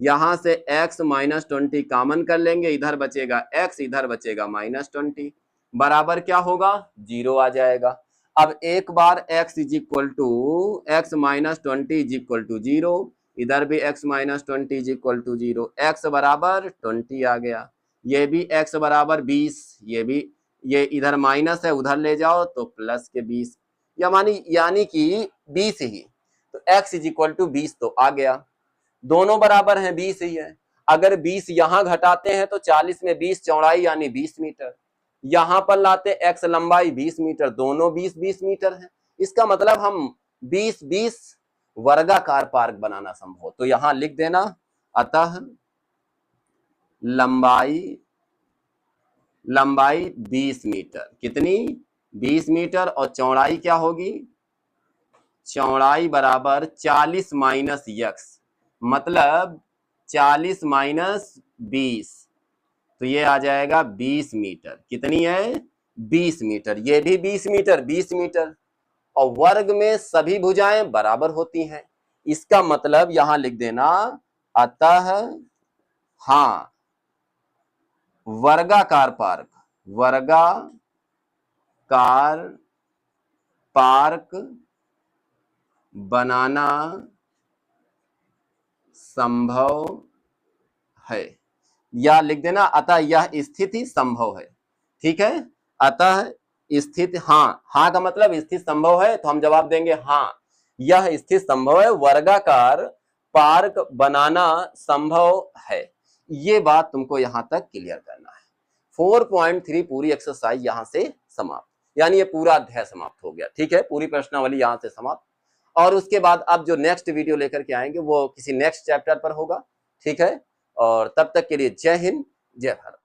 यहां से x माइनस 20 कॉमन कर लेंगे, इधर बचेगा x, इधर बचेगा माइनस 20, बराबर क्या होगा 0 आ जाएगा। अब एक बार x is equal to x minus 20 is equal to 0, इधर भी x minus 20 is equal to 0, x बराबर 20 आ गया। ये भी x बराबर 20, ये भी, ये इधर माइनस है उधर ले जाओ तो प्लस के 20, यानी कि 20 ही, तो x इज इक्वल टू 20 तो आ गया। दोनों बराबर हैं, 20 ही है। अगर 20 यहां घटाते हैं तो 40 में 20 चौड़ाई यानी 20 मीटर, यहां पर लाते x लंबाई 20 मीटर, दोनों 20 20 मीटर है। इसका मतलब हम 20 20 वर्गाकार पार्क बनाना संभव। तो यहां लिख देना, अतः लंबाई 20 मीटर, कितनी 20 मीटर, और चौड़ाई क्या होगी, चौड़ाई बराबर 40 माइनस यक्स, मतलब 40 माइनस 20, तो ये आ जाएगा 20 मीटर। कितनी है 20 मीटर, ये भी 20 मीटर 20 मीटर, और वर्ग में सभी भुजाएं बराबर होती हैं। इसका मतलब यहां लिख देना, अतः हाँ वर्गाकार पार्क बनाना संभव है, या लिख देना अतः यह स्थिति संभव है। ठीक है, अतः स्थिति, हाँ का मतलब स्थिति संभव है, तो हम जवाब देंगे हाँ यह स्थिति संभव है, वर्गाकार पार्क बनाना संभव है। ये बात तुमको यहां तक क्लियर करना है। 4.3 पूरी एक्सरसाइज यहां से समाप्त, यानी ये पूरा अध्याय समाप्त हो गया। ठीक है, पूरी प्रश्नावली यहां से समाप्त। और उसके बाद अब जो नेक्स्ट वीडियो लेकर के आएंगे वो किसी नेक्स्ट चैप्टर पर होगा। ठीक है, और तब तक के लिए जय हिंद जय भारत।